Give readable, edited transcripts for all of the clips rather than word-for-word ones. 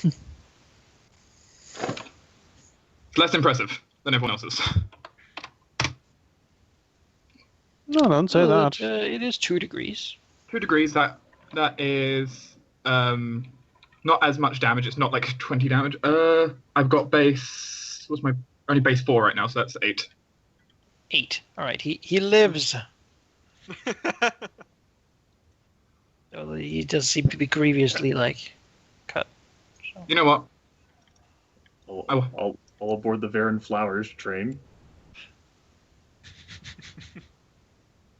It's less impressive than everyone else's. No, don't say that. It is 2 degrees. 2 degrees. That is not as much damage. It's not like 20 damage. I've got base. What's my only base 4 right now? So that's 8. 8. All right. He lives. Although he does seem to be grievously cut. So. You know what? I'll aboard the Varen Flowers train.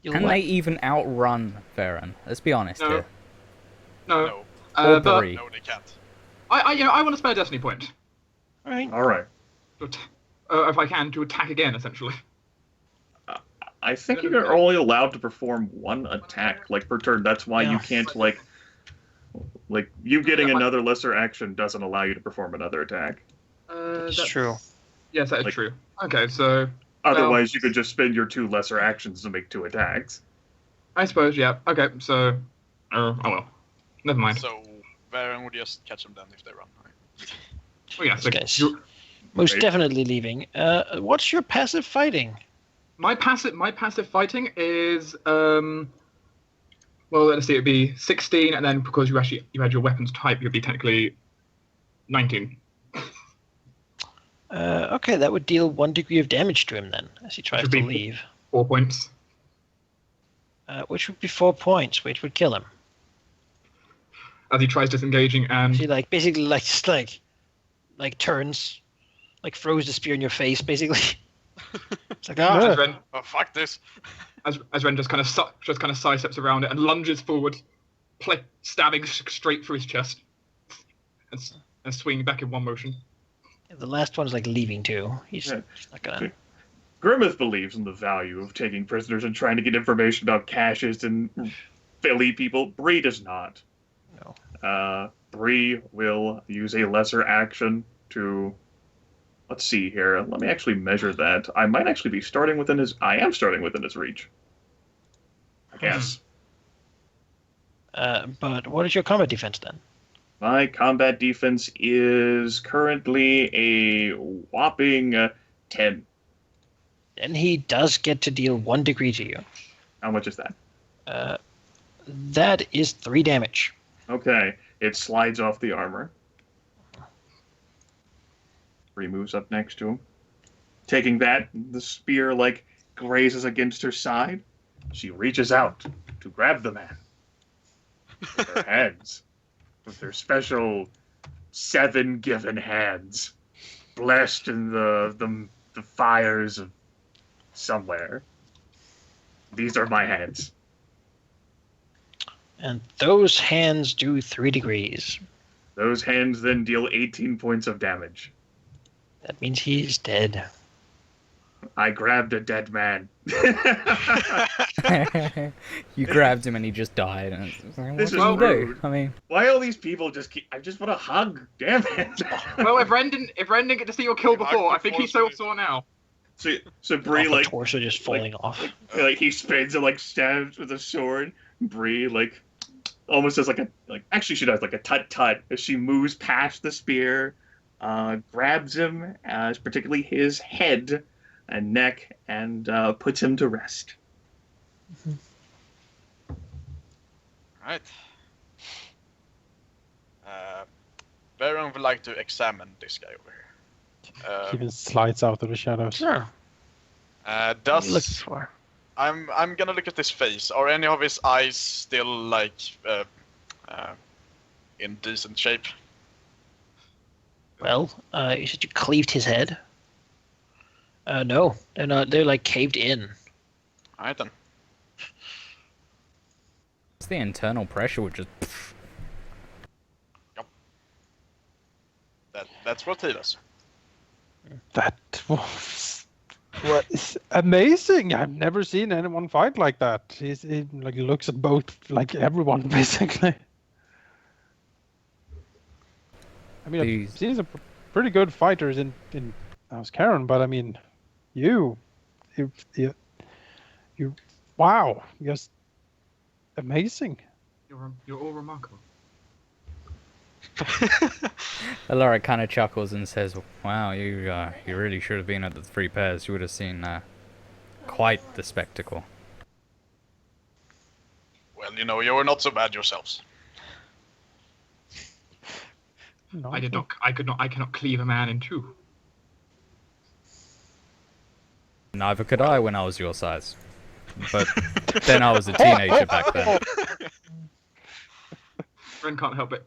Can they even outrun Varen? Let's be honest here. No. Or But Bree. No, they can't. I want to spend a destiny point. All right. All right. If I can, to attack again, essentially. I think you're only allowed to perform 1 attack, per turn. That's why you can't, you getting another lesser action doesn't allow you to perform another attack. That's true. Yes, that is true. Okay, so... Otherwise, you could just spend your 2 lesser actions to make 2 attacks. I suppose, yeah. Okay, so... oh well. Never mind. So, Varen would just catch them then if they run. Right? Oh, yeah, so Guys, most definitely leaving. What's your passive fighting? My passive fighting is well, let's see, it'd be 16, and then because you had your weapons type, you'd be technically 19. Okay, that would deal 1 degree of damage to him then, as he tries to leave. 4 points. Which would be 4 points, which would kill him. As he tries disengaging and... He basically just turns, throws the spear in your face, basically. It's like, As Ren, Oh, fuck this. as Ren just kind of sidesteps around it and lunges forward, stabbing straight through his chest, and swinging back in one motion. the last one's leaving too. He's not gonna. Grimmeth believes in the value of taking prisoners and trying to get information about caches and Philly people. Bree does not. No. Bree will use a lesser action to... Let's see here. Let me actually measure that. I might actually be starting within his... I am starting within his reach. I guess. But what is your combat defense then? My combat defense is currently a whopping 10. Then he does get to deal 1 degree to you. How much is that? That is 3 damage. Okay. It slides off the armor. Bree moves up next to him. Taking that, the spear, grazes against her side. She reaches out to grab the man with her hands. With their special 7 given hands. Blessed in the fires of somewhere. These are my hands. And those hands do 3 degrees. Those hands then deal 18 points of damage. That means he's dead. I grabbed a dead man. You grabbed him and he just died. And it's like, This what is do you rude. do? I mean, Why all these people just keep... I just want a hug. Damn it. Well, if Ren didn't get to see your kill before, I think he's so sore now. So Bree, The torso just falling off. he spins and, stabs with a sword. Bree, almost does actually she does, a tut-tut as she moves past the spear, grabs him, particularly his head and neck, and puts him to rest. Right. Varen would like to examine this guy over here. He even slides out of the shadows. Sure. Does Looking for. I'm gonna look at his face. Are any of his eyes still in decent shape? Well, you said you cleaved his head. No, they're not. They're caved in. All right then. it's the internal pressure would just. That's what he does. That was amazing. I've never seen anyone fight like that. He looks at both everyone basically. I mean, I've seen some pretty good fighters in House Karen, but I mean, you, wow, just amazing. You're all remarkable. Alaric kind of chuckles and says, "Wow, you really should have been at the Three Pairs. You would have seen quite the spectacle." Well, you were not so bad yourselves. No, I cannot cleave a man in two. Neither could I when I was your size. But then I was a teenager back then. Ren can't help it.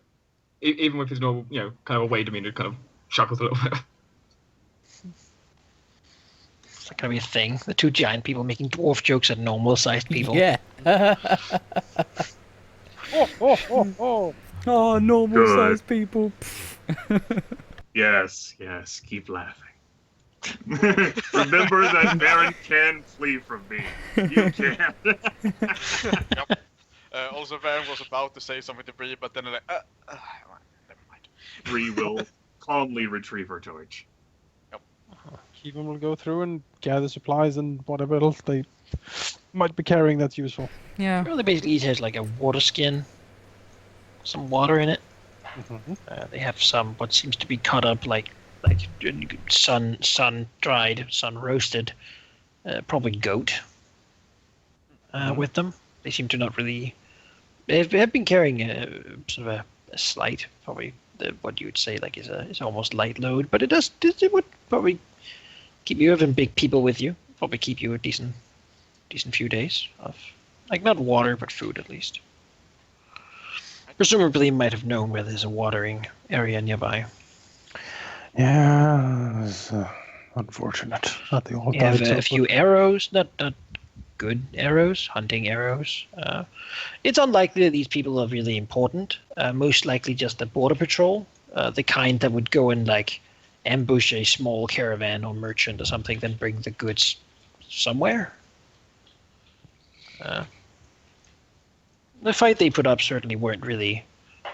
Even with his normal, kind of away demeanor, kind of chuckles a little bit. It's not gonna be a thing. The two giant people making dwarf jokes at normal-sized people. Yeah. Oh. Oh, normal-sized people. Yes, keep laughing. Remember that Baron can flee from me. You can. Yep. Also, Baron was about to say something to Bree, but then never mind. Bree will calmly retrieve her torch. Keevan will go through and gather supplies and whatever else they might be carrying that's useful. Yeah. Well, they basically each has like a water skin, some water in it. Mm-hmm. They have some what seems to be cut up like sun dried, sun roasted, probably goat with them. They seem to not really. They have been carrying sort of a slight, probably what you would say like is almost light load, but it would probably keep you having big people with you. Probably keep you a decent few days of like not water but food at least. Presumably, you might have known where there's a watering area nearby. Yeah, it's unfortunate. Not the old You have a few arrows, not good arrows, hunting arrows. It's unlikely that these people are really important. Most likely just the border patrol, the kind that would go and like ambush a small caravan or merchant or something, then bring the goods somewhere. The fight they put up certainly weren't really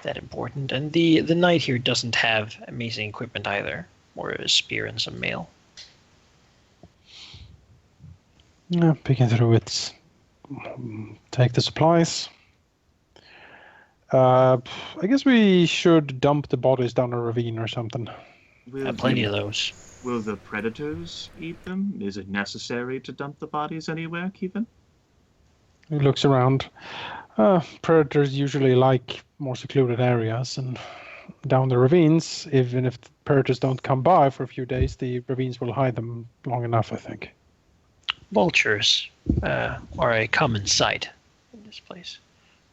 that important, and the knight here doesn't have amazing equipment either, more a spear and some mail. Yeah, picking through it. Take the supplies. I guess we should dump the bodies down a ravine or something. Plenty of those. Will the predators eat them? Is it necessary to dump the bodies anywhere, Kevin? He looks around. Predators usually like more secluded areas, and down the ravines, even if the predators don't come by for a few days, the ravines will hide them long enough, I think. Vultures are a common sight in this place.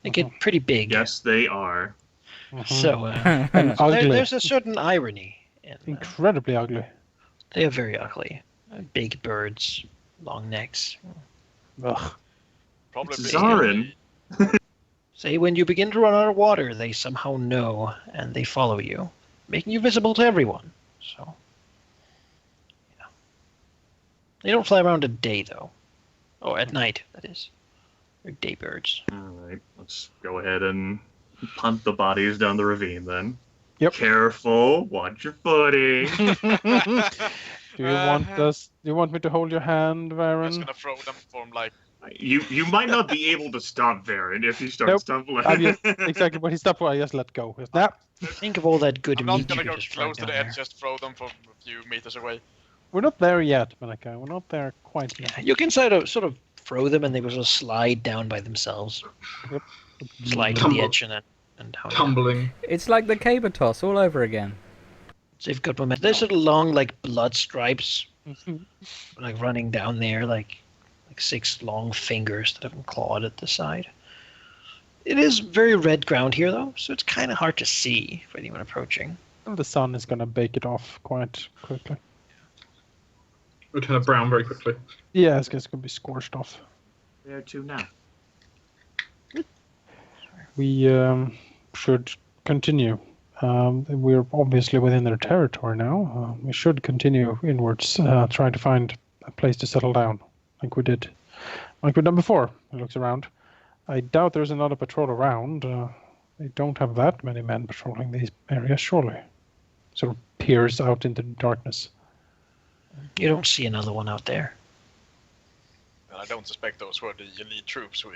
They get pretty big. Yes, they are. So And ugly. there's a certain irony in Incredibly ugly. they are very ugly. Big birds, long necks. Ugh. Probably It's been- Zarin. Say when you begin to run out of water, they somehow know and they follow you, making you visible to everyone. So, yeah. They don't fly around at day though, or at night. That is, they're day birds. All right, let's go ahead and punt the bodies down the ravine then. Yep. Careful, watch your footing. Do you want me to hold your hand, I'm just Varen? gonna throw them from like. You might not be able to stop Varen if you start Nope. stumbling. Exactly when he stopped, I just let go. Just, nah, Think of all that good I'm meat not gonna you go just throw close to down the there. edge, just throw them from a few meters away. we're not there yet, Manaka. We're not there quite yet. Yeah, you can sort of throw them and they will just slide down by themselves. Yep. Slide to Tumble. the edge and down. Tumbling. It's like the caber toss all over again. So they've got momentum. There's sort of long like blood stripes, like running down there, like 6 long fingers that have been clawed at the side. It is very red ground here though, so it's kind of hard to see for anyone approaching. The sun is going to bake it off quite quickly. It'll turn brown very quickly. Yeah, it's going to be scorched off. Where to now? We should continue. We're obviously within their territory now. We should continue inwards, trying to find a place to settle down, like we've done before. He looks around. I doubt there's another patrol around. They don't have that many men patrolling these areas, surely. Sort of peers out into the darkness. You don't see another one out there. And I don't suspect those were the elite troops we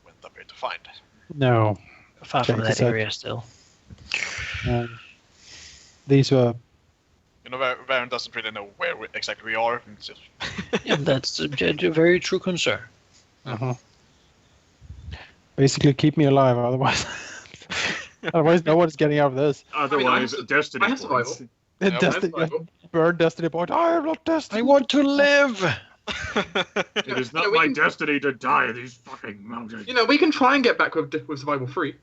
went up here to find. No. Far from Check that this out. area still. these You know, Baron doesn't really know where exactly we are. It's just... Yeah, that's a very true concern. basically keep me alive, otherwise no one's getting out of this. Otherwise, destiny I have survival. points. Yeah, Burn destiny point. I am not destiny. I want to live. It is not Yeah, we my can- destiny to die in these fucking mountains. You know, we can try and get back with survival 3.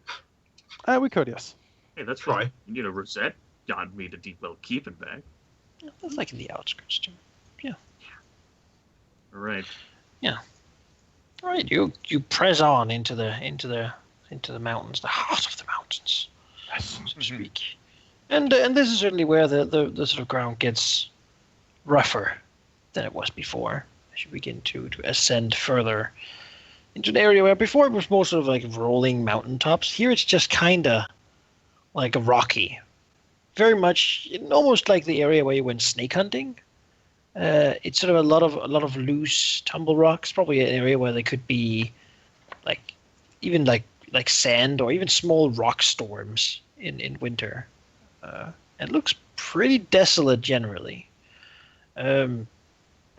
We could, yes. Hey, that's Try. right. You need a rosette. God, me to deep well keeping back. That's like in the outskirts too. All right. All right, you press on into the mountains, the heart of the mountains, so to speak. And this is certainly where the sort of ground gets rougher than it was before. As you begin to ascend further into an area where before it was more sort of like rolling mountaintops. Here it's just kind of like a rocky, very much almost like the area where you went snake hunting. It's sort of a lot of loose tumble rocks. Probably an area where they could be like even like sand or even small rock storms in winter. It looks pretty desolate generally.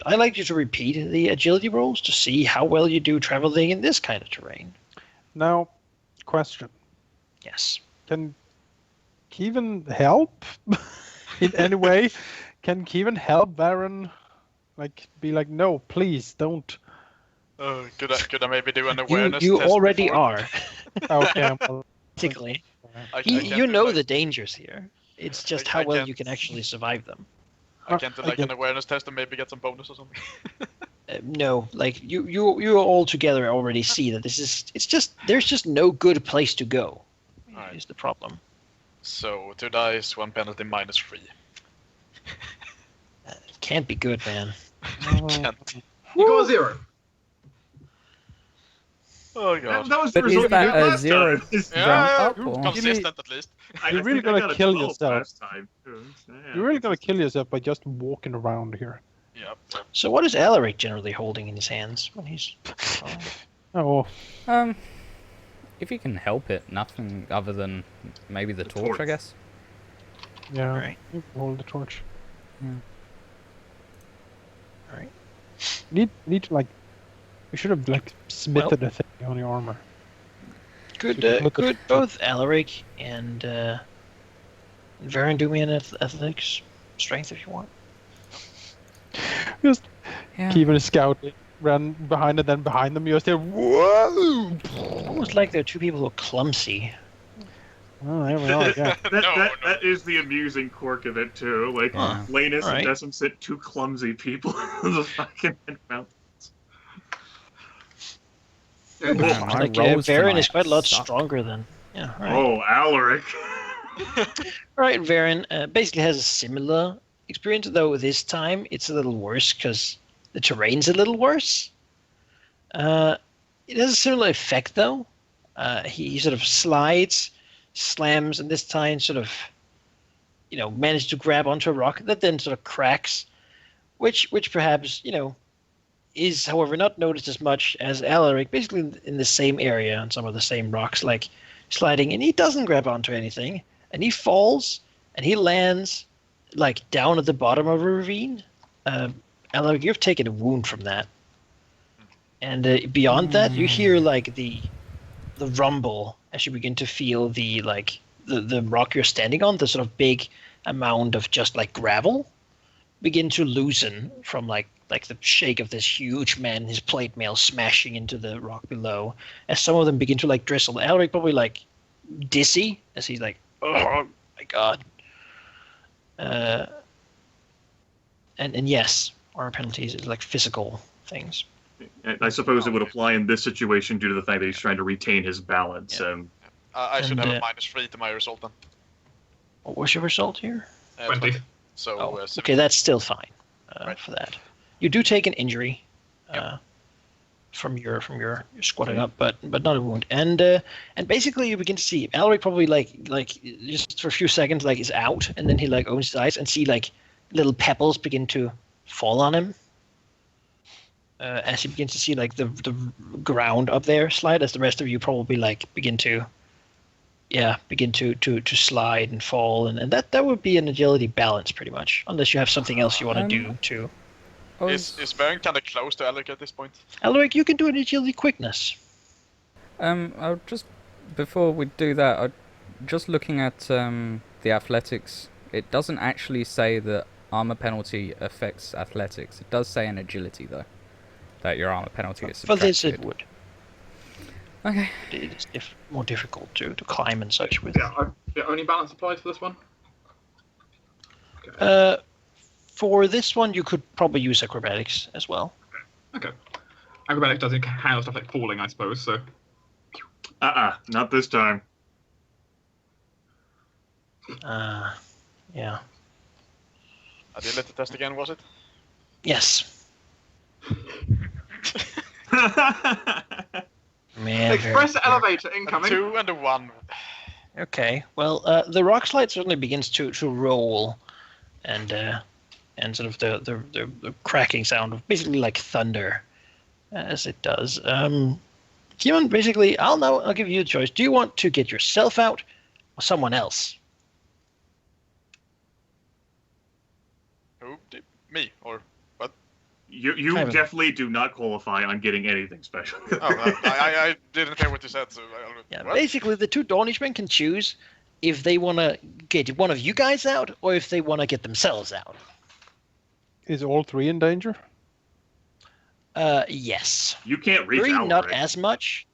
I'd like you to repeat the agility rolls to see how well you do traveling in this kind of terrain. Now, question. Yes. Can Kevin help in any way? Can Kevin help Baron? Like, be like, no, please don't. Could I maybe do an awareness You test already before? are. Okay. Well, Basically, I can't you do, know like- the dangers here. It's just I how well can't- you can actually survive them. I can't do like Okay. an awareness test and maybe get some bonus or something. No, like you all together already see that there's just no good place to go. Alright. Is the problem. So 2 dice, 1 penalty, -3. It can't be good, man. Can't. You got a 0. Oh god. That was the But is result you that got a last 0 time. Yeah, up or- consistent at least. You're really think I gonna got a kill 12 yourself. last time, too. Yeah, You're really gonna kill yourself by just walking around here. Yep. So what is Alaric generally holding in his hands when he's? Oh, If you can help it, nothing other than maybe the torch, I torch. guess. yeah. Alright. You can hold the torch. Alright. Need to like. We should have like smithed a thing on your armor. Could So you can look could at- both Alaric and Varen do me an athletics strength if you want? Just Yeah. Kevin is scouting, ran behind and then behind them. You just hear whoa. Almost like they're two people who are clumsy. Oh, there we are. Yeah. That is the amusing quirk of it too. Like Yeah. Lanus Alright. doesn't sit two clumsy people in the fucking mount. Man, my Like rolls Varen tonight is quite a lot suck. stronger than. Yeah. All right. Oh, Alaric. All right. Varen basically has a similar experience, though this time it's a little worse because the terrain's a little worse. It has a similar effect though. He sort of slides, slams, and this time sort of, manages to grab onto a rock that then sort of cracks, which perhaps is, however, not noticed as much as Alaric, basically in the same area on some of the same rocks, like sliding, and he doesn't grab onto anything, and he falls, and he lands, like, down at the bottom of a ravine. Alaric, you've taken a wound from that. And beyond that, you hear, like, the rumble as you begin to feel the rock you're standing on, the sort of big amount of just, like, gravel, begin to loosen from, like the shake of this huge man, his plate mail smashing into the rock below, as some of them begin to like drizzle. Alaric probably like dizzy as he's like, oh my god. And yes, our penalties is like physical things. I suppose it would apply in this situation due to the fact that he's trying to retain his balance. Yeah. I should And, have a -3 to my result then. What was your result here? 20. So, Oh, 7. okay, that's still fine Right. for that. You do take an injury from your squatting up, but not a wound. And basically you begin to see Alaric probably like just for a few seconds like is out, and then he like opens his eyes and see like little pebbles begin to fall on him. As he begins to see like the ground up there slide, as the rest of you probably like begin to begin to slide and fall, and that would be an agility balance pretty much, unless you have something else you want to do too. Is Baron kind of close to Alec at this point? Alaric, you can do an agility quickness. I'll just before we do that, just looking at the athletics, it doesn't actually say that armor penalty affects athletics. It does say an agility though, that your armor penalty is subtracted. For this, it would. Okay. It is more difficult to climb and such with. Yeah, the only balance applies for this one. For this one, you could probably use acrobatics as well. Okay. Acrobatics doesn't handle stuff like falling, I suppose. So. Not this time. Yeah. Agility test again, was it? Yes. Man. Express elevator incoming. 2 and a 1. Okay. Well, the rock slide certainly begins to roll, and sort of the cracking sound of basically like thunder, as it does. Kieran, basically, I'll give you a choice. Do you want to get yourself out, or someone else? Who? Me or what? You definitely do not qualify on getting anything special. I didn't hear what you said. So what? Basically, the 2 Dornishmen can choose if they want to get one of you guys out, or if they want to get themselves out. Is all 3 in danger? Yes. You can't reach 3, Alaric. not as much,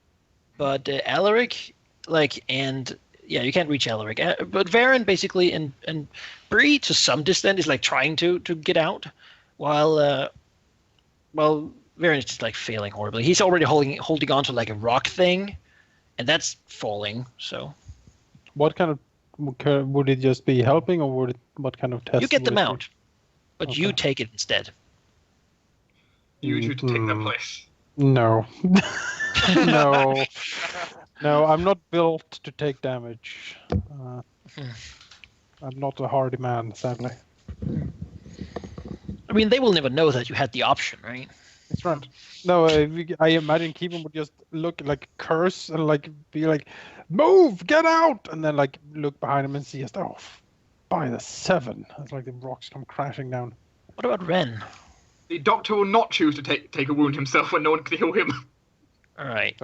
but Alaric, you can't reach Alaric. But Varen basically and Bree to some extent is like trying to get out, while Varen is just like failing horribly. He's already holding on to like a rock thing, and that's falling. So. What kind of would it just be helping, or what kind of test? You get them would it be? out, but you take it instead. You two to take their place. No. No. No, I'm not built to take damage. I'm not a hardy man, sadly. I mean, they will never know that you had the option, right? That's right. No, I imagine Keevan would just look like curse and like be like, "Move, get out!" and then like look behind him and see just by the 7. It's like the rocks come crashing down. What about Ren? The doctor will not choose to take a wound himself when no one can heal him. All right.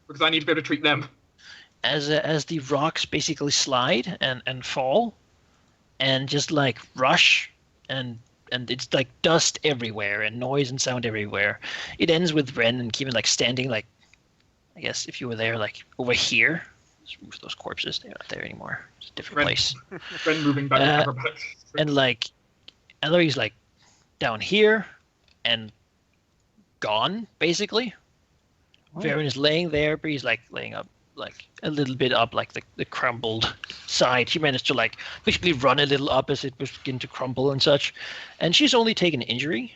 Because I need to be able to treat them. As the rocks basically slide and fall, and just like rush, and it's like dust everywhere and noise and sound everywhere. It ends with Ren and Keevan like standing like, I guess if you were there like over here. Let's move those corpses. They're not there anymore. It's a different place. Ren moving back to acrobatics. And like, Ellery's like down here and gone basically. Oh. Varen is laying there, but he's like laying up like a little bit up like the crumbled side. He managed to like basically run a little up as it was beginning to crumble and such. And she's only taken an injury.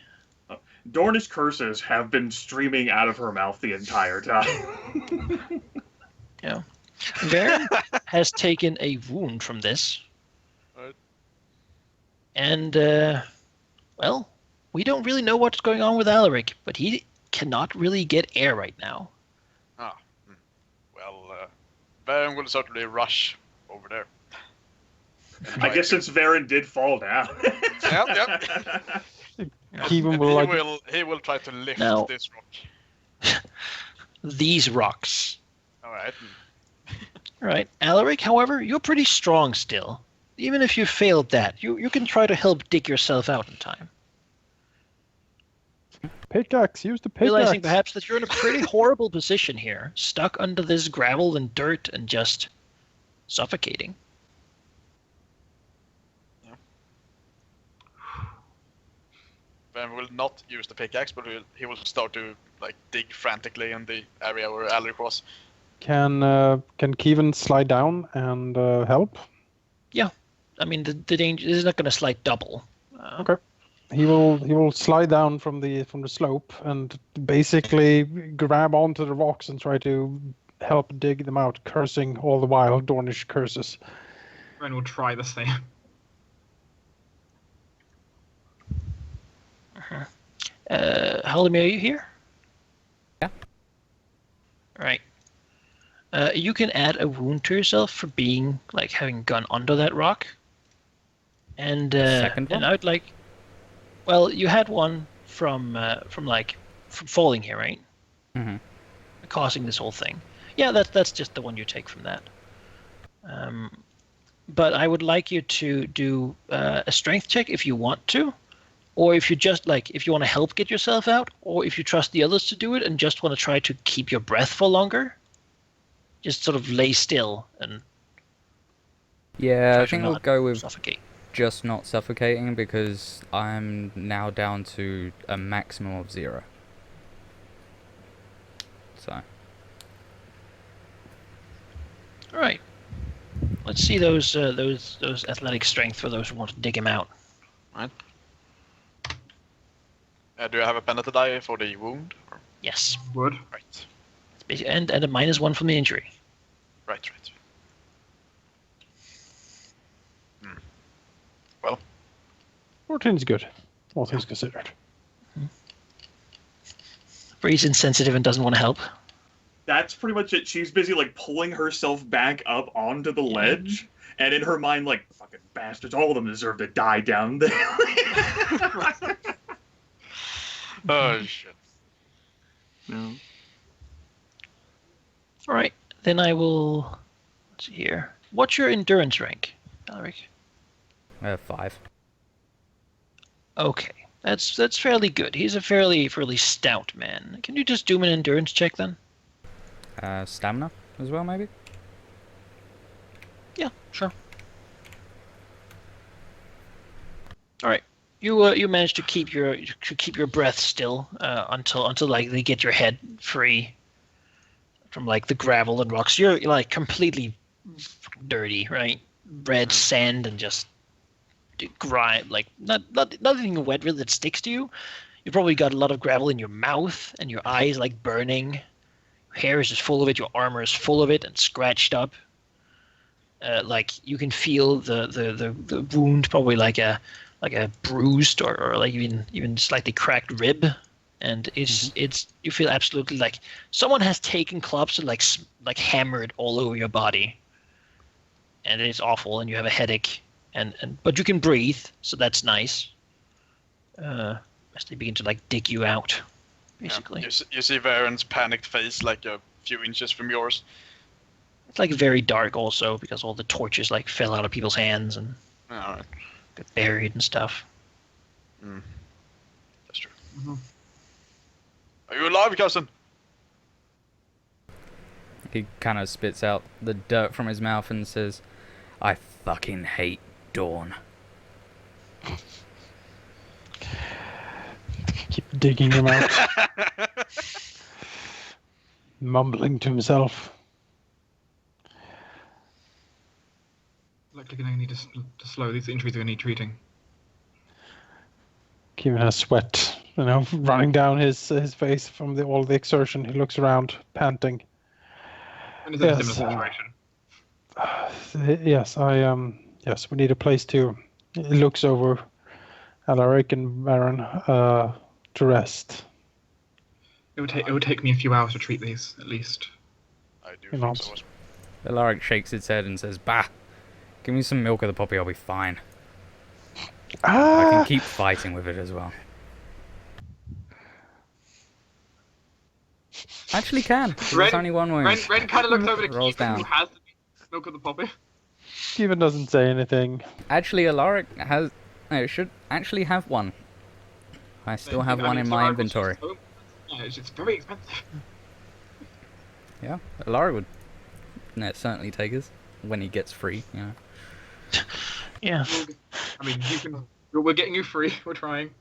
Dornish curses have been streaming out of her mouth the entire time. Yeah. Varen has taken a wound from this. Right. And well, we don't really know what's going on with Alaric, but he cannot really get air right now. Well, Baron will certainly rush over there. I guess since Varen did fall down. Yep. Keevan will like. He will try to lift Now- this rock. These rocks. All right. All right. Alaric, however, you're pretty strong still. Even if you failed that, you can try to help dig yourself out in time. Pickaxe, use the pickaxe. Realizing perhaps that you're in a pretty horrible position here, stuck under this gravel and dirt and just suffocating. Baron will not use the pickaxe, but he will start to like dig frantically in the area where Alaric was. Can Keevan slide down and help? I mean, the danger is not going to slide double. Okay. He will slide down from the slope and basically grab onto the rocks and try to help dig them out, cursing all the while Dornish curses. Ren will try the same. Halldamir, are you here? Yeah. All right. you can add a wound to yourself for being like having gone under that rock. And Second one? and I'd like, well, you had one from falling here, right? Mm-hmm. Causing this whole thing. Yeah, that's just the one you take from that. But I would like you to do a strength check if you want to, or if you just if you want to help get yourself out, or if you trust the others to do it and just want to try to keep your breath for longer. Just sort of lay still and. Yeah, I think we'll go with suffocate. just not suffocating because I'm now down to a maximum of 0. So. All right. Let's see those athletic strength for those who want to dig him out. Right. Do you have a penalty die for the wound? Or? Yes. Would. Right. And a -1 from the injury. Right. Well. 14's good, all things considered. Bree's insensitive and doesn't want to help. That's pretty much it. She's busy like pulling herself back up onto the ledge, and in her mind, like, fucking bastards, all of them deserve to die down there. Oh shit. No. All right, then I will. Let's see here. What's your endurance rank, Alaric? 5. Okay, that's fairly good. He's a fairly stout man. Can you just do an endurance check then? Stamina as well, maybe? Yeah, sure. All right, you managed to keep your breath still until like they get your head free from like the gravel and rocks. You're like completely dirty, right? Red sand and just grime, like nothing wet really that sticks to you. You probably got a lot of gravel in your mouth and your eyes like burning. Hair is just full of it. Your armor is full of it and scratched up. Like you can feel the wound, probably like a bruised or like even slightly cracked rib, and it's you feel absolutely like someone has taken clubs and like hammered all over your body, and it's awful, and you have a headache, and but you can breathe, so that's nice. As they begin to like dig you out. Basically. Yeah. You see Varen's panicked face like a few inches from yours. It's like very dark also because all the torches like fell out of people's hands and Alright. got buried and stuff. That's true. Mhm. Are you alive, cousin? He kind of spits out the dirt from his mouth and says, "I fucking hate Dawn." Keep digging him out. Mumbling to himself. Likely going to need to slow. These injuries are going to need treating. Keeping a sweat, running down his face from all the exertion. He looks around, panting. And is it a Yes, similar situation? Yes, we need a place to. He looks over Alaric and Baron to rest. It would take me a few hours to treat these, at least. I do You think know. so. Alaric shakes his head and says, "Bah, give me some milk of the poppy, I'll be fine. I can keep fighting with it as well." Actually can. There's only one wound. Ren kind of looks over to Rolls Keegan, down. who has the milk of the poppy. Steven doesn't say anything. Actually, Alaric should actually have one. I still have one in my inventory. Yeah, it's very expensive. Yeah, Alaric would certainly take us when he gets free, Yeah, I mean, we're getting you free. We're trying.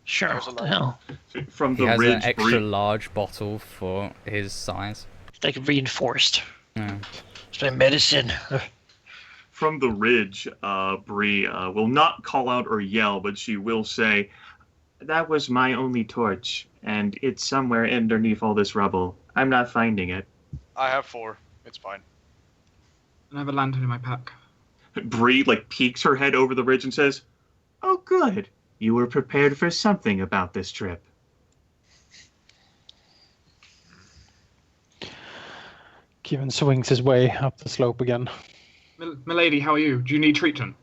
sure. There's a What the lot. hell? From He the has ridge, an extra Bree, large bottle for his size. It's like reinforced. Yeah. It's my medicine. from the ridge, Bree will not call out or yell, but she will say, "That was my only torch, and it's somewhere underneath all this rubble. I'm not finding it." I have 4. It's fine. And I have a lantern in my pack. Bree peeks her head over the ridge and says, "Oh, good. You were prepared for something about this trip." Kevin swings his way up the slope again. Milady, how are you? Do you need treatment?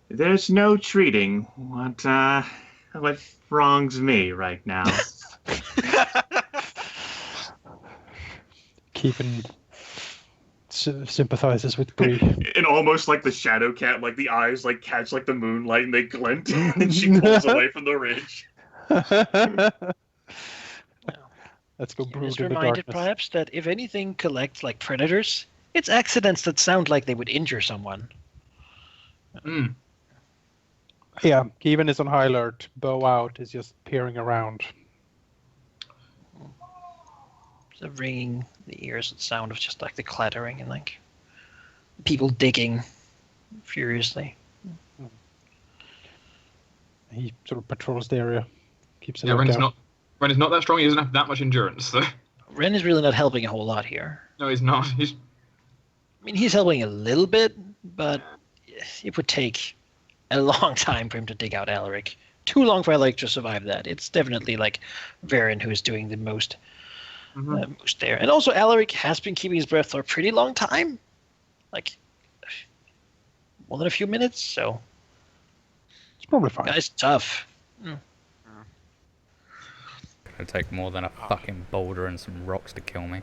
There's no treating what wrongs me right now. Kevin sympathizes with Bree. And almost like the shadow cat, like the eyes like catch like the moonlight and they glint, and she pulls away from the ridge. Let's go brood Just in the reminded darkness. perhaps that if anything collects like predators, it's accidents that sound like they would injure someone. Mm. Yeah, Kevin is on high alert. Bow out is just peering around. So ringing the ears with the sound of just like the clattering and like people digging furiously. He sort of patrols the area, keeps a Yeah, Ren's lookout. not that strong. He doesn't have that much endurance. So. Ren is really not helping a whole lot here. No, he's not. I mean, he's helping a little bit, but it would take a long time for him to dig out Alaric. Too long for Alaric to survive that. It's definitely like Varen who is doing the most, most there. And also, Alaric has been keeping his breath for a pretty long time, like more than a few minutes. So It's probably fine. guy's tough. It'll take more than a fucking boulder and some rocks to kill me.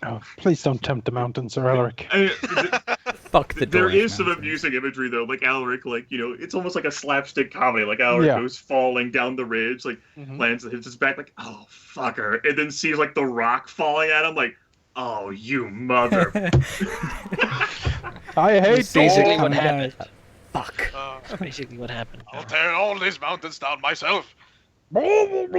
Oh, please don't tempt the mountains, Sir Alaric. Fuck the There Dwarf is some Mountain. amusing imagery though, like Alaric, like it's almost like a slapstick comedy. Like Alaric goes falling down the ridge, like lands and hits his back, like oh fucker, and then sees like the rock falling at him, like oh you mother. I hate Basically dogs. what happened. Fuck. That's basically what happened. I'll tear all these mountains down myself. And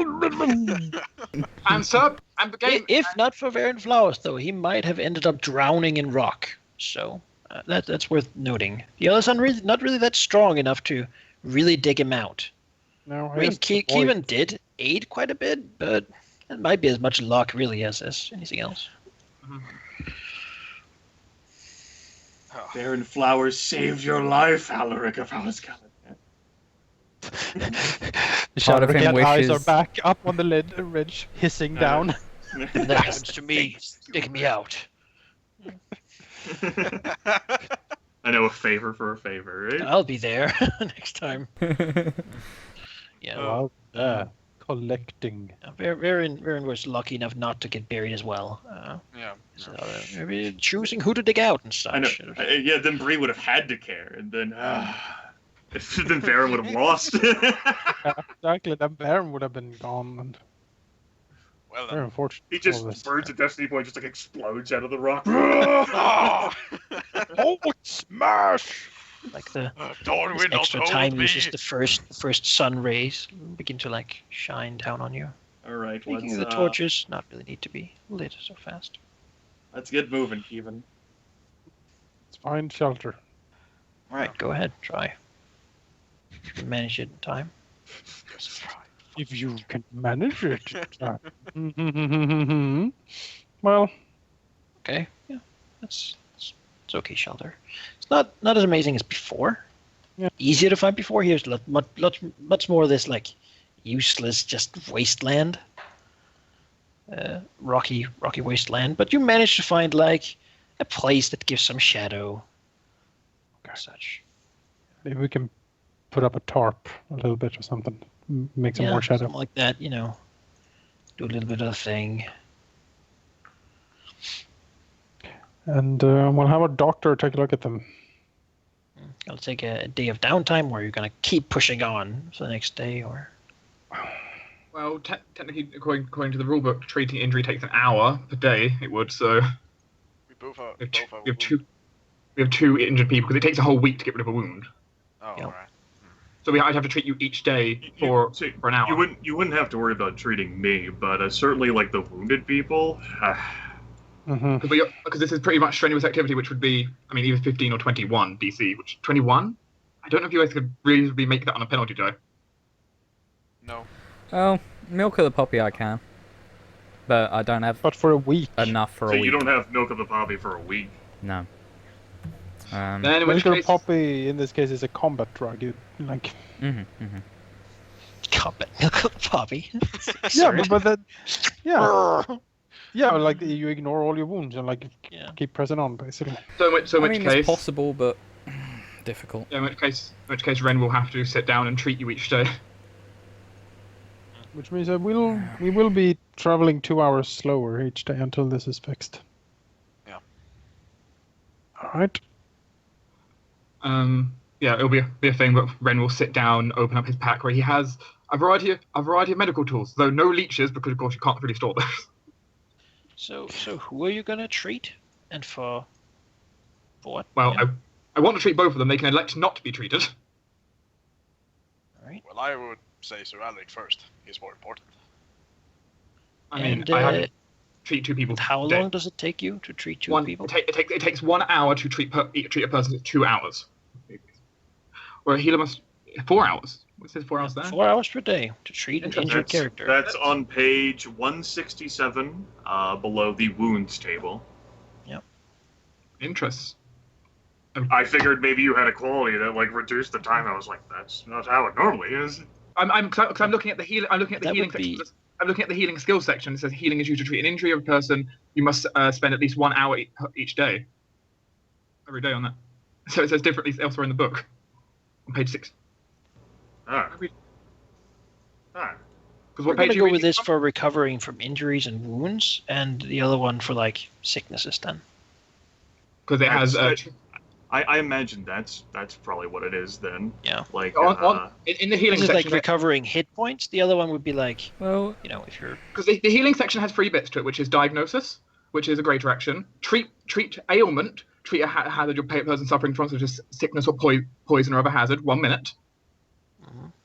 sir, and the game. If not for Varen Flowers, though, he might have ended up drowning in rock. So that's worth noting. The other son not really that strong enough to really dig him out. No, I mean, Kevin did aid quite a bit, but it might be as much luck really as anything else. Baron Flowers saved your life, Alaric of Caladan. The Part of shadow him cat eyes are wishes- back up on the ridge, hissing down. If that happens to me, dig me out. I know a favor for a favor, right? I'll be there next time. Yeah. Collecting. Varen was lucky enough not to get buried as well. Yeah. So, maybe choosing who to dig out and such. I know. Yeah, then Bree would have had to care, and then then Baron would have lost. Exactly, that Baron would have been gone. And Well very then. unfortunate. He all just this. burns a destiny point, just like explodes out of the rock. Oh, Oh, smash! Like the Dawn this will not extra hold time me. uses the first sun rays begin to like shine down on you. All right, Making the torches not really need to be lit so fast. let's get moving, Kevin. Let's find shelter. All right, go ahead, try. You can manage it in time. If you can manage it. Well, Okay, yeah, it's okay shelter. It's not as amazing as before. Yeah. Easier to find before. Here's much more of this like useless just wasteland, rocky wasteland. But you managed to find like a place that gives some shadow. Okay. Such. maybe we can put up a tarp a little bit or something. Make some more shadow. Something like that. Do a little bit of a thing. And we'll have a doctor take a look at them. I'll take a day of downtime where you're gonna keep pushing on for the next day, or Well, technically, according to the rulebook, treating injury takes an hour per day. It would, so We both are. we have two injured people because it takes a whole week to get rid of a wound. Oh, Yeah. alright. So I'd have to treat you each day for an hour. You wouldn't have to worry about treating me, but certainly like the wounded people. Because this is pretty much strenuous activity, which would be, either 15 or 21 DC. Which 21? I don't know if you guys could reasonably make that on a penalty die. No. Well, milk of the poppy I can. But I don't have But for a week. enough for So a week. you don't have milk of the poppy for a week. No. Then in which Milk case, poppy in this case is a combat drug. combat milk of the poppy. Yeah, but that. Yeah. Yeah, like you ignore all your wounds and like Yeah. keep pressing on, basically. So in I which mean, case, it's possible, but difficult. yeah, in which case, Ren will have to sit down and treat you each day. Which means that we will be traveling 2 hours slower each day until this is fixed. Yeah. All right. Yeah, it'll be a thing, but Ren will sit down, open up his pack where he has a variety of medical tools, though no leeches because of course you can't really store those. So who are you gonna treat, and for what? Well, Yeah. I want to treat both of them. They can elect not to be treated. All right. Well, I would say Sir Alec first. He's more important. I mean, And, I have to treat 2 people. How a day. long does it take you to treat 2 people? It takes 1 hour to treat a person. It's 2 hours. Or a healer must 4 hours. What says 4 hours there? 4 hours per day to treat an injured character. That's on page 167, below the wounds table. Interests. I figured maybe you had a quality that like reduced the time. I was like, that's not how it normally is. I'm looking at the healing. I'm looking at the That healing would be- section. I'm looking at the healing skills section. It says healing is used to treat an injury of a person. You must spend at least 1 hour each day. Every day on that. So it says differently elsewhere in the book. On page 6. Ah. Because We're what gonna page go you with reading this from? for recovering from injuries and wounds, and the other one for like sicknesses. Then. Because it has I imagine that's probably what it is then. Yeah. Like in the healing This is like section. recovering hit points. The other one would be like, Well, if you're Because the healing section has 3 bits to it, which is diagnosis, which is a greater action, treat ailment, treat a hazard your person suffering from, such as sickness or poison or other hazard, 1 minute,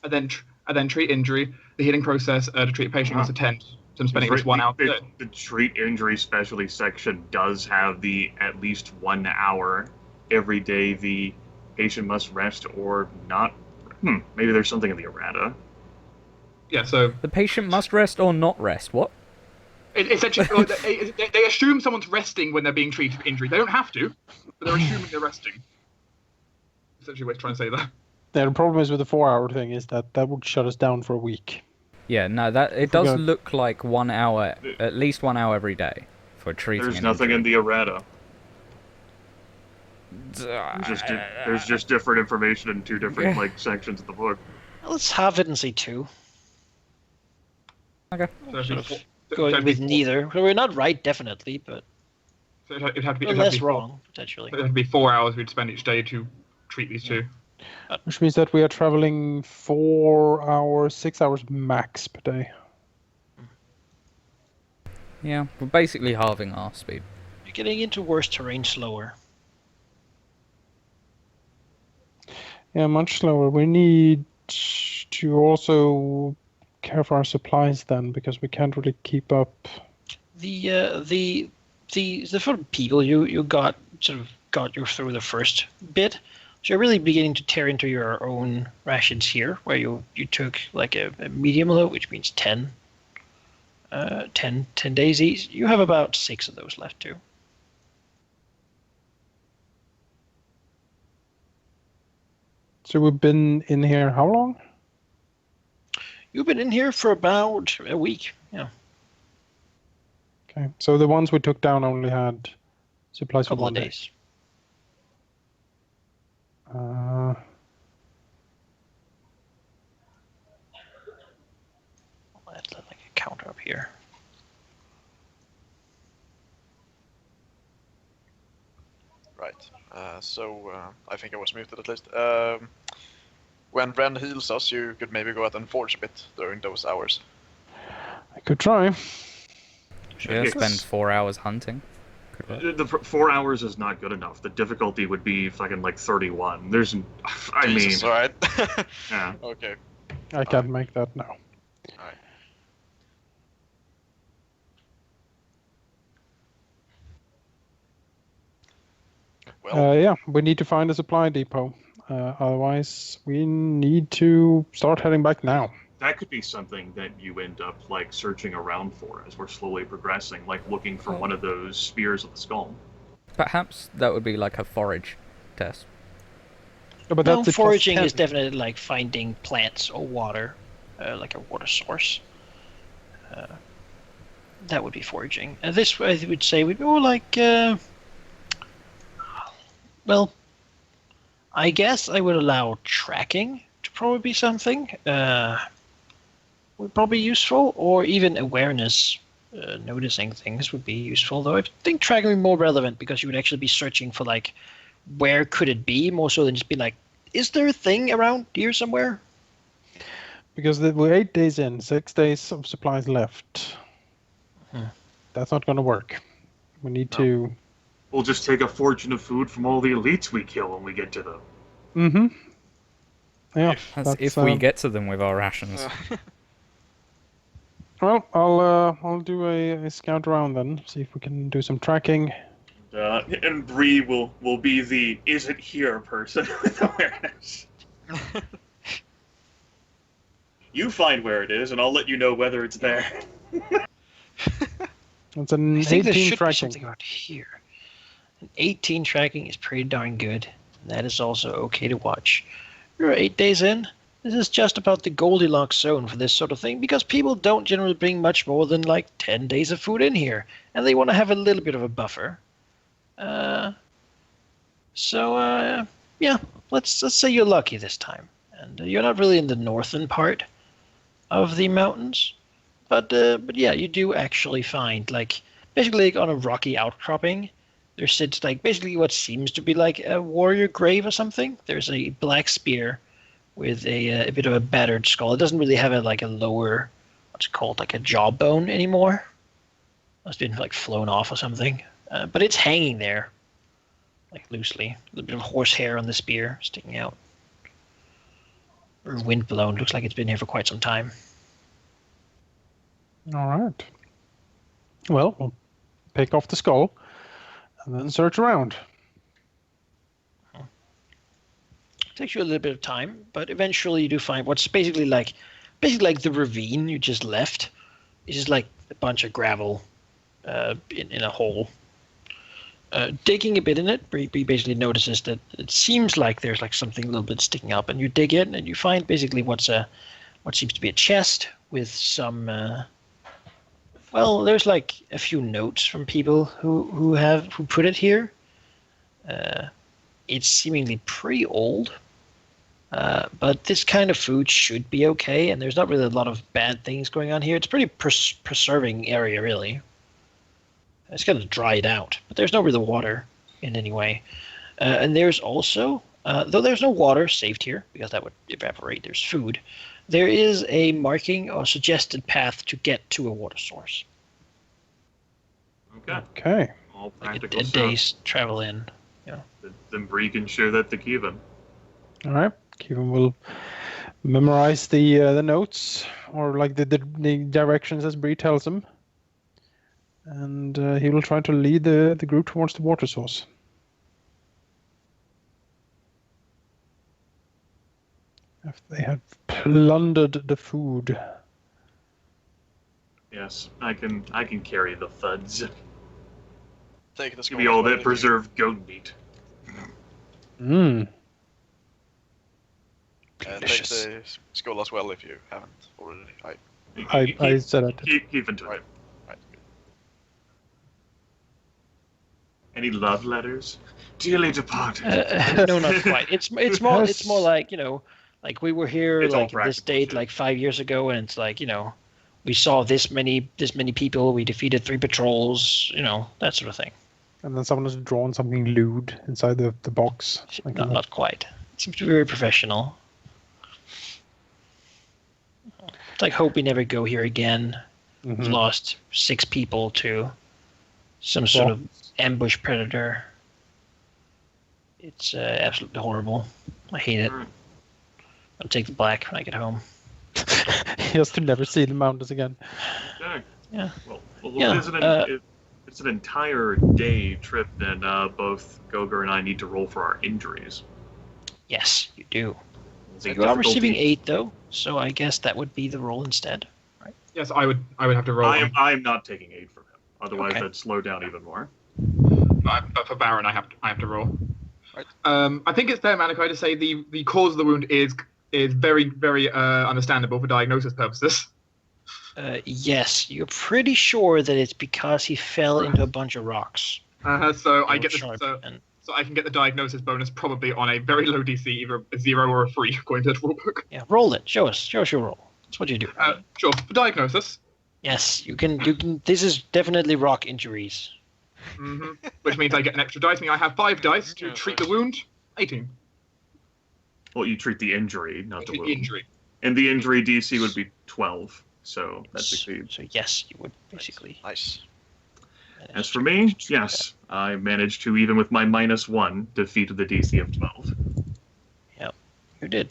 and then treat injury. The healing process to treat a patient you must attend. So I'm spending at least 1 hour. The treat injury specialty section does have the at least 1 hour every day the patient must rest or not. Maybe there's something in the errata. Yeah, so the patient must rest or not rest. What? essentially they assume someone's resting when they're being treated for injury. They don't have to, but they're assuming they're resting. Essentially, what it's trying to say there. The problem is with the 4 hour thing is that would shut us down for a week. Yeah, no, it does look like 1 hour, at least 1 hour every day for treating. There's an nothing injury. in the errata. There's just different information in 2 different like sections of the book. let's have it and say 2. Okay. So Sort of going with neither. We're not right, definitely, but it'd have to be we're less wrong potentially. It'd be 4 hours we'd spend each day to treat these 2. Which means that we are traveling 4 hours, 6 hours max per day. Yeah, we're basically halving our speed. You're getting into worse terrain slower. Yeah, much slower. We need to also care for our supplies then, because we can't really keep up. The sort of people you got you through the first bit. So you're really beginning to tear into your own rations here, where you took like a medium load, which means 10 days each. You have about 6 of those left too. So we've been in here how long? You've been in here for about a week. Yeah, Okay, so the ones we took down only had supplies a for couple 1 of day. days. Let's like a counter up here. Right. So I think I was muted at least. When Ren heals us, you could maybe go out and forge a bit during those hours. I could try. Yeah, spend 4 hours hunting. Could work. The 4 hours is not good enough. The difficulty would be fucking like 31. Jesus, all right. Yeah. Okay. I can't make that now. All right. Well, Yeah, we need to find a supply depot. Otherwise, we need to start heading back now. That could be something that you end up like searching around for as we're slowly progressing, like looking for one of those spears of the skull. Perhaps that would be like a forage test. But No, that's foraging is definitely like finding plants or water, like a water source. That would be foraging. This, I would say, would be more like, well, I guess I would allow tracking to probably be something. Would probably be useful, or even awareness. Noticing things would be useful, though I think tracking would be more relevant because you would actually be searching for, like, where could it be, more so than just be like, is there a thing around here somewhere? Because we're 8 days in, 6 days of supplies left. That's not going to work. We need to... We'll just take a fortune of food from all the elites we kill when we get to them. Mm-hmm. Yeah, That's if we get to them with our rations. Well, I'll do a scout around then, see if we can do some tracking. And Bree will be the "is it here" person with awareness. You find where it is, and I'll let you know whether it's there. It's an I think there 18 should be tracking. something around here. An 18 tracking is pretty darn good. And that is also okay to watch. We're 8 days in. This is just about the Goldilocks zone for this sort of thing, because people don't generally bring much more than like 10 days of food in here, and they want to have a little bit of a buffer. Yeah, let's say you're lucky this time, and you're not really in the northern part of the mountains, but yeah, you do actually find, like, basically like on a rocky outcropping, there sits like basically what seems to be like a warrior grave or something. There's a black spear with a bit of a battered skull. It doesn't really have a lower, what's it called, like a jawbone anymore. Must have been like flown off or something. But it's hanging there, like loosely. A little bit of horsehair on the spear sticking out. Or wind blown. Looks like it's been here for quite some time. All right. Well, we'll pick off the skull and then search around. Takes you a little bit of time, but eventually you do find what's basically like the ravine you just left. It's just like a bunch of gravel in a hole. Digging a bit in it, Bree basically notices that it seems like there's like something a little bit sticking up, and you dig in and you find basically what seems to be a chest with some. Well, there's like a few notes from people who put it here. It's seemingly pretty old. But this kind of food should be okay, and there's not really a lot of bad things going on here. It's a pretty preserving area, really. It's going to dry it out, but there's no real water in any way. And there's also, though there's no water saved here, because that would evaporate, there's food, there is a marking or suggested path to get to a water source. Okay. All Like practical a stuff. day's travel in. Yeah. Then Bree can share that to Kevin. All right. Kevin will memorize the notes, or like the directions as Bree tells him. And he will try to lead the group towards the water source. If they have plundered the food. Yes, I can carry the thuds. Take the Give skull me all as well that if preserved goat meat. Mmm. take Delicious. the skull as well if you haven't already. I said it. Keep into Right. it. Right. Any love letters? Dearly departed. No, not quite. It's more like, like we were here It's all like at this practical date shit. like 5 years ago, and it's like, we saw this many people, we defeated 3 patrols, that sort of thing. And then someone has drawn something lewd inside the box. Like Not quite. It seems to be very professional. It's like, hope we never go here again. Mhm. We've lost 6 people to some sort of ambush predator. It's absolutely horrible. I hate it. Alright. I'll take the black when I get home. He has to never see the mountains again. Okay. Yeah. Well, Yeah, it's an entire day trip, and both Goger and I need to roll for our injuries. Yes, you do. Is it You are difficulty? receiving 8, though, so I guess that would be the roll instead. Yes, I would have to roll. I am not taking 8 from him. Otherwise, Okay. that'd slow down even more. But for Baron, I have to roll. Right. I think it's fair, Malachi, to say the cause of the wound is very, very understandable for diagnosis purposes. Yes, you're pretty sure that it's because he fell into a bunch of rocks. So I They get were the sharp so, and- so I can get the diagnosis bonus probably on a very low DC, either a 0 or a 3, according to the rulebook. Yeah, roll it. Show us your roll. That's what you do. Sure. For diagnosis, Yes, you can. This is definitely rock injuries. which means I get an extra dice. I have 5 dice to treat the wound. 18. Well, you treat the injury, not the Treat wound. the injury. And the injury DC would be 12, so that succeeds. So yes, you would basically. Nice. As for me, yes, I managed to, even with my -1, defeat the DC of 12. Yep, you did.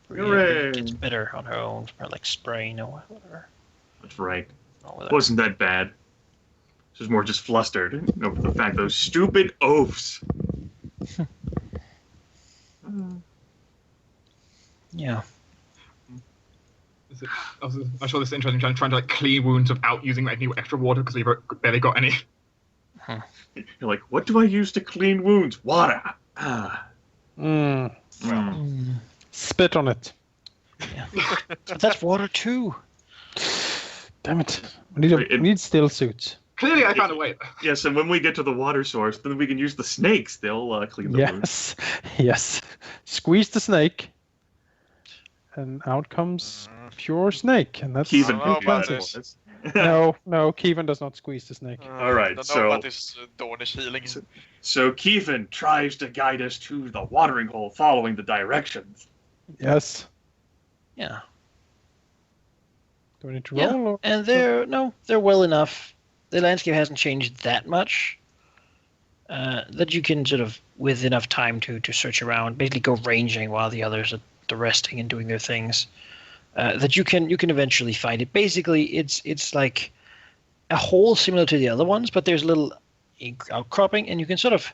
Hooray! Gets better on her own, or like spraying or whatever. That's right. Wrong with her. Wasn't that bad. She was more just flustered over the fact those stupid oafs. Yeah. I saw this interesting trying to like clean wounds without using any extra water because we barely got any. You're like, what do I use to clean wounds? Water. Spit on it. Yeah. But that's water too. Damn it. We need still suits. Clearly, I found a way. Yes, and when we get to the water source, then we can use the snakes. They'll clean the wounds. Yes. Squeeze the snake. And out comes pure snake. And that's Kevin I don't know about expensive. this. No, Kevin does not squeeze the snake. All right, I don't so- know about this Dornish healing. So Kevin tries to guide us to the watering hole following the directions. Yes. Yeah. Do we need to Yeah. roll? Or? And they're well enough. The landscape hasn't changed that much. That you can sort of, with enough time to search around, basically go ranging while the others are resting and doing their things. That you can eventually find it. Basically, it's like a hole similar to the other ones, but there's a little outcropping, and you can sort of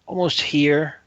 almost hear